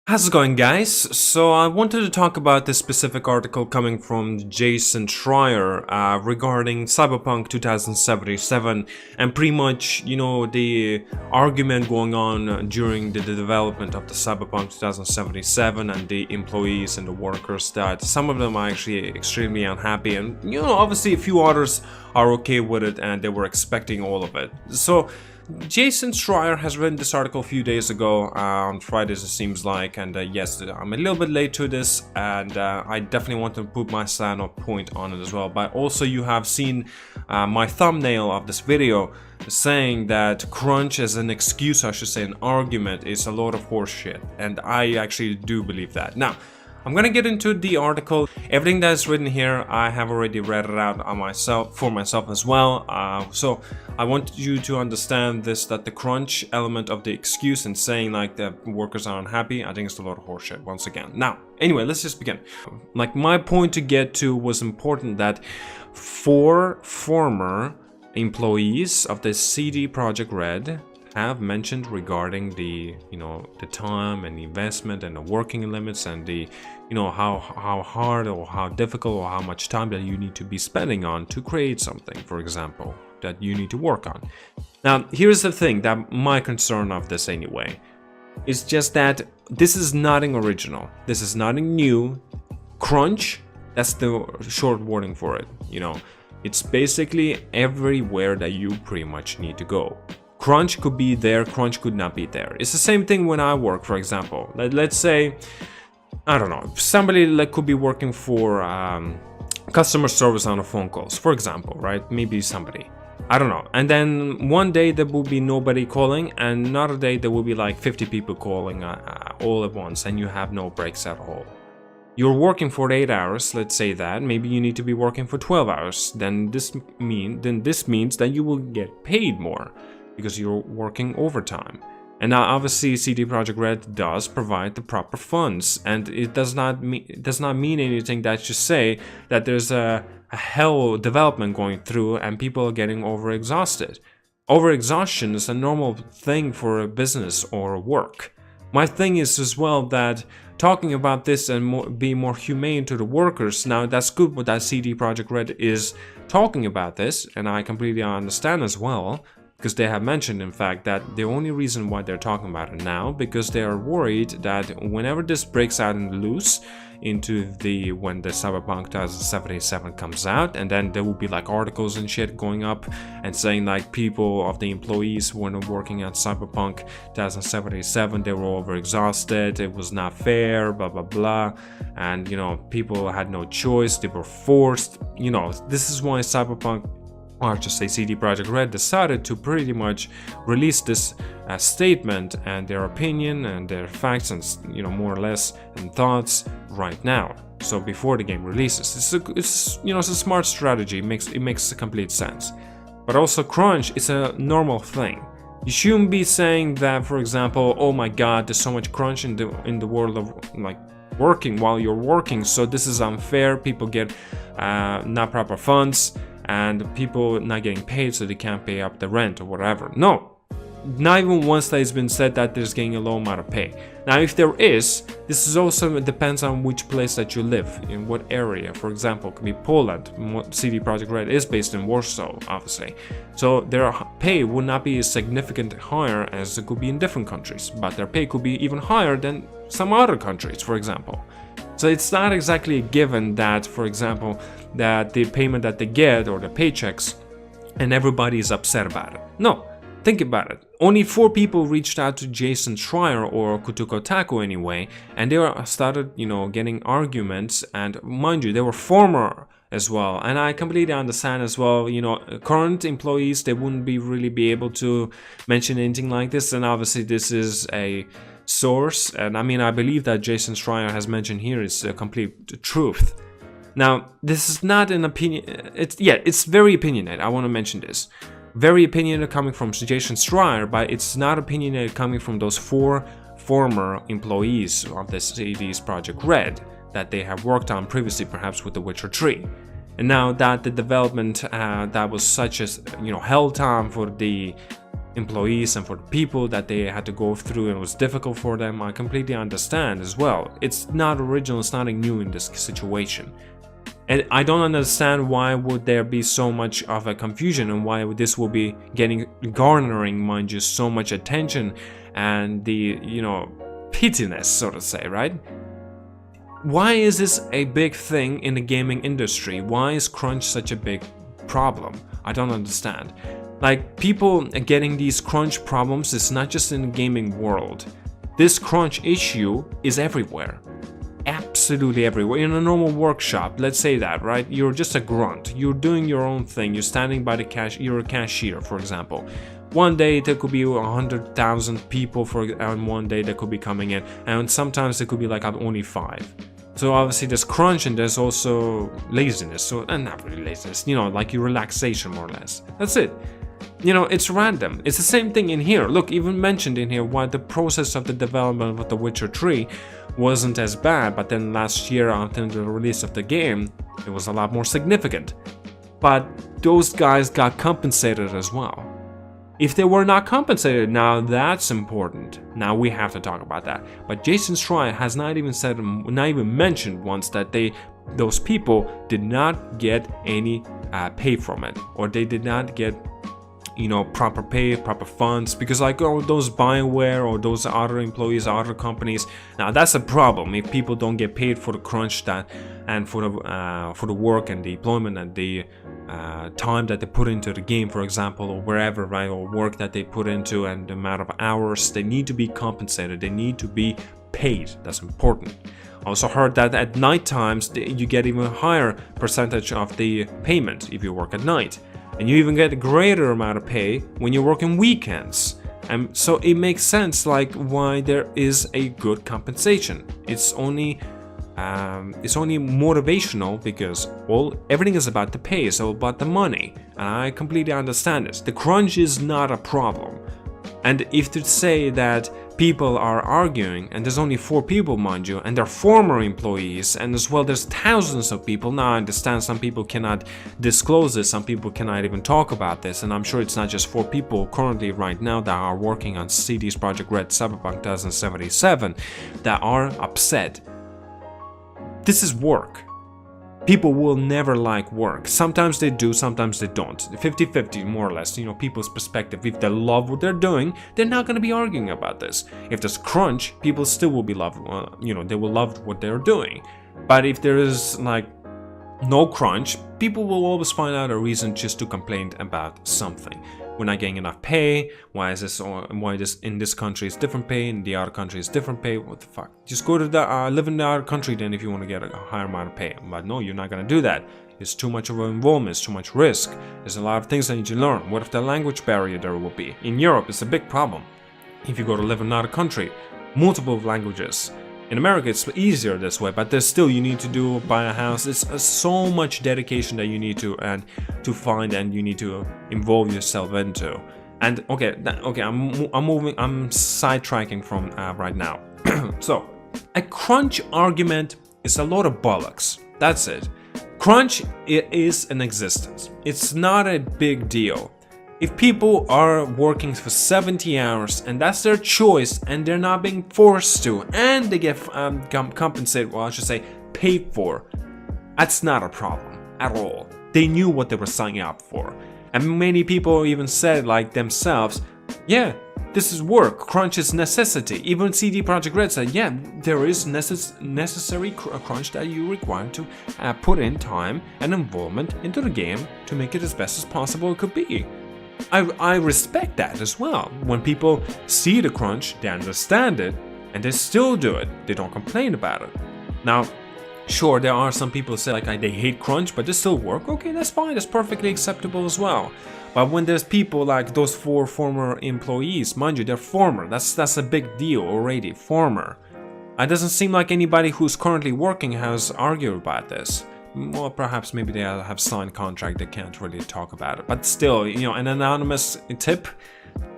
How's it going, guys? So I wanted to talk about this specific article coming from Jason Schreier regarding Cyberpunk 2077 and pretty much, the argument going on during the development of the Cyberpunk 2077 and the employees and the workers that some of them are actually extremely unhappy and, obviously a few others are okay with it and they were expecting all of it. So Jason Schreier has written this article a few days ago, on Fridays it seems like, and yes, I'm a little bit late to this, and I definitely want to put my standard point on it as well. But also you have seen my thumbnail of this video saying that crunch as an excuse, I should say an argument, is a lot of horseshit, and I actually do believe that. Now, I'm gonna get into the article. Everything that is written here, I have already read it out on for myself as well. So I want you to understand this, that the crunch element of the excuse and saying like the workers are unhappy, I think it's a lot of horseshit once again. Now, anyway, let's just begin. Like, my point to get to was important that 4 former employees of the CD Projekt Red have mentioned regarding the the time and the investment and the working limits and the how hard or how difficult or how much time that you need to be spending on to create something, for example, that you need to work on. Now, here's the thing that my concern of this anyway is just that this is nothing original, this is nothing new. Crunch, that's the short wording for it. It's basically everywhere that you pretty much need to go. Crunch could be there, crunch could not be there. It's the same thing when I work, for example. Let's say, I don't know, somebody could be working for customer service on the phone calls, for example, right? Maybe somebody, I don't know. And then one day there will be nobody calling, and another day there will be like 50 people calling all at once, and you have no breaks at all. You're working for 8 hours, let's say that. Maybe you need to be working for 12 hours. Then this means that you will get paid more, because you're working overtime. And now obviously CD Projekt Red does provide the proper funds, and it does not mean anything that you say that there's a hell development going through and people are getting overexhausted. Overexhaustion is a normal thing for a business or work. My thing is as well that talking about this and be more humane to the workers, now that's good what that CD Projekt Red is talking about this, and I completely understand as well. Because they have mentioned, in fact, that the only reason why they're talking about it now, because they are worried that whenever this breaks out and loose into when the Cyberpunk 2077 comes out, and then there will be like articles and shit going up and saying like people of the employees who were working at Cyberpunk 2077, they were overexhausted, it was not fair, blah blah blah, and people had no choice, they were forced. This is why Cyberpunk, or just say CD Projekt Red, decided to pretty much release this statement and their opinion and their facts and more or less and thoughts right now. So before the game releases, it's a smart strategy. It makes complete sense. But also crunch is a normal thing. You shouldn't be saying that, for example, oh my god, there's so much crunch in the world of like working while you're working, so this is unfair. People get not proper funds, and people not getting paid, so they can't pay up the rent or whatever. No, not even once that it's been said that there's getting a low amount of pay. Now, if there is, this is also, it depends on which place that you live, in what area. For example, it could be Poland. CD Projekt Red is based in Warsaw, obviously. So their pay would not be as significant higher as it could be in different countries, but their pay could be even higher than some other countries, for example. So it's not exactly a given that, for example, that the payment that they get or the paychecks and everybody is upset about it. No, think about it. Only 4 people reached out to Jason Schreier or Kotaku anyway, and they started, getting arguments. And mind you, they were former as well, and I completely understand as well. Current employees, they wouldn't really be able to mention anything like this, and obviously this is a source, and I believe that Jason Schreier has mentioned here is a complete truth. Now, this is not an opinion. It's very opinionated. I want to mention this. Very opinionated coming from Jason Schreier, but it's not opinionated coming from those 4 former employees of the CD Projekt Red that they have worked on previously, perhaps with The Witcher 3. And now that the development that was such as hell time for the employees and for the people that they had to go through, and it was difficult for them. I completely understand as well. It's not original, it's nothing new in this situation. And I don't understand why would there be so much of a confusion, and why this will be garnering, mind you, so much attention and the, pittiness, so to say, right? Why is this a big thing in the gaming industry? Why is crunch such a big problem? I don't understand. Like, people getting these crunch problems is not just in the gaming world. This crunch issue is everywhere. Absolutely everywhere. In a normal workshop, let's say that, right? You're just a grunt. You're doing your own thing. You're standing by the you're a cashier, for example. One day there could be 100,000 people and one day there could be coming in, and sometimes it could be like only 5. So obviously there's crunch and there's also laziness. So, and not really laziness, like your relaxation more or less. That's it. It's random. It's the same thing in here. Look, even mentioned in here why the process of the development of The Witcher 3 wasn't as bad, but then last year after the release of the game, it was a lot more significant. But those guys got compensated as well. If they were not compensated, now that's important. Now we have to talk about that. But Jason Schreier has not even mentioned once that those people did not get any pay from it, or they did not get proper pay, proper funds, because like those BioWare or those other employees, other companies, now that's a problem if people don't get paid for the crunch and for the work and the deployment and the time that they put into the game, for example, or wherever, right, or work that they put into and the amount of hours. They need to be compensated. They need to be paid. That's important. I also heard that at night times you get even a higher percentage of the payment if you work at night. And you even get a greater amount of pay when you're working weekends. And so it makes sense like why there is a good compensation. It's only motivational because, well, everything is about the pay, it's all about the money. And I completely understand this. The crunch is not a problem. And if to say that people are arguing, and there's only 4 people, mind you, and they're former employees, and as well there's thousands of people. Now I understand some people cannot disclose this, some people cannot even talk about this, and I'm sure it's not just 4 people currently right now that are working on CD's Projekt Red Cyberpunk 2077 that are upset. This is work. People will never like work. Sometimes they do, sometimes they don't. 50-50 more or less, people's perspective. If they love what they're doing, they're not going to be arguing about this. If there's crunch, people still will be they will love what they're doing. But if there is like no crunch, people will always find out a reason just to complain about something. We're not getting enough pay. Why this in this country is different pay, in the other country is different pay? What the fuck? Just go to live in the other country then if you want to get a higher amount of pay. But no, you're not gonna do that. It's too much of an involvement. It's too much risk. There's a lot of things that you need to learn. What if the language barrier there will be? In Europe, it's a big problem. If you go to live in another country, multiple languages. In America, it's easier this way, but there's still you need to buy a house. It's so much dedication that you need to find and you need to involve yourself into. And okay, I'm sidetracking from right now. So, a crunch argument is a lot of bollocks. That's it. Crunch is an existence. It's not a big deal. If people are working for 70 hours and that's their choice and they're not being forced to, and they get compensated, well, I should say paid for, that's not a problem at all. They knew what they were signing up for. And many people even said like themselves, yeah, this is work, crunch is necessity. Even CD Projekt Red said, yeah, there is necessary crunch that you require to put in time and involvement into the game to make it as best as possible it could be. I respect that as well. When people see the crunch, they understand it, and they still do it. They don't complain about it. Now, sure, there are some people who say like they hate crunch, but they still work. Okay, that's fine. That's perfectly acceptable as well. But when there's people like those 4 former employees, mind you, they're former. That's a big deal already. Former. It doesn't seem like anybody who's currently working has argued about this. Well, perhaps maybe they have signed contract, they can't really talk about it. But still, an anonymous tip,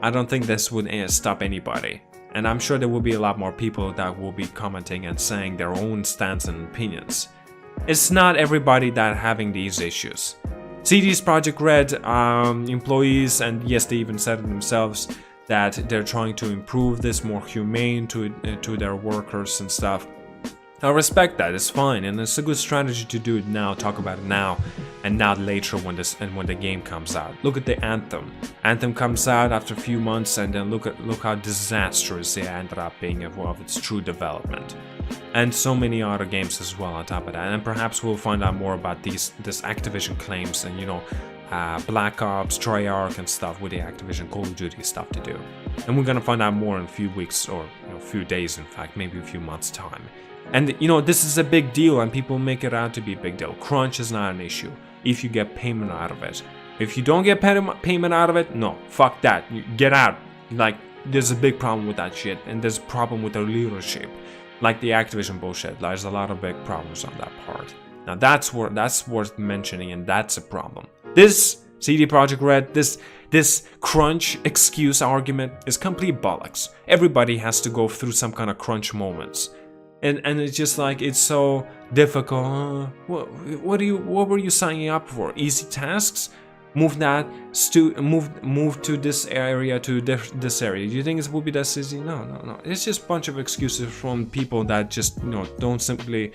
I don't think this would stop anybody. And I'm sure there will be a lot more people that will be commenting and saying their own stance and opinions. It's not everybody that having these issues. CD's Projekt Red employees, and yes, they even said it themselves, that they're trying to improve this, more humane to their workers and stuff. I respect that, it's fine, and it's a good strategy to do it now, talk about it now, and not later when the game comes out. Look at the Anthem. Anthem comes out after a few months, and then look how disastrous it ended up being of its true development. And so many other games as well on top of that, and perhaps we'll find out more about this Activision claims and, you know, Black Ops, Treyarch and stuff with the Activision Call of Duty stuff to do. And we're gonna find out more in a few weeks, or a few days in fact, maybe a few months time. And you know, this is a big deal and people make it out to be a big deal. Crunch is not an issue if you get payment out of it. If you don't get payment out of it, no, fuck that, get out. Like, there's a big problem with that shit, and there's a problem with their leadership. Like the Activision bullshit, there's a lot of big problems on that part. Now that's worth mentioning, and that's a problem. This CD Projekt Red, this crunch excuse argument is complete bollocks. Everybody has to go through some kind of crunch moments, and it's just like, it's so difficult. What were you signing up for? Easy tasks? Move to this area to this area. Do you think it will be that easy? No. It's just a bunch of excuses from people that just, you know, don't simply.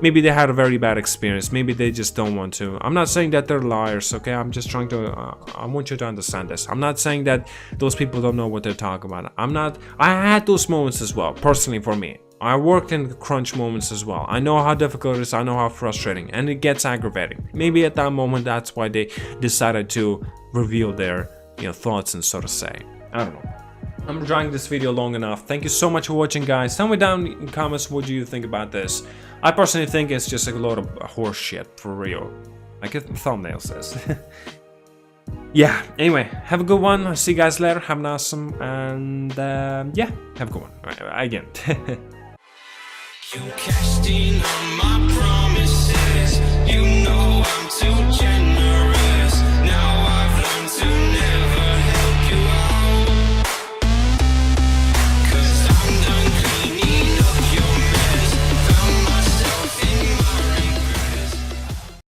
Maybe they had a very bad experience. Maybe they just don't want to. I'm not saying that they're liars, okay? I'm just trying to. I want you to understand this. I'm not saying that those people don't know what they're talking about. I had those moments as well, personally for me. I worked in crunch moments as well. I know how difficult it is. I know how frustrating, and it gets aggravating. Maybe at that moment, that's why they decided to reveal their, you know, thoughts and so to say. I don't know. I'm enjoying this video long enough. Thank you so much for watching, guys. Tell me down in comments what do you think about this. I personally think it's just a load of horse shit, for real. Like the thumbnail says. Yeah, anyway, have a good one. I'll see you guys later. Have an awesome, and yeah, have a good one. All right, again. You cashed in on my prom.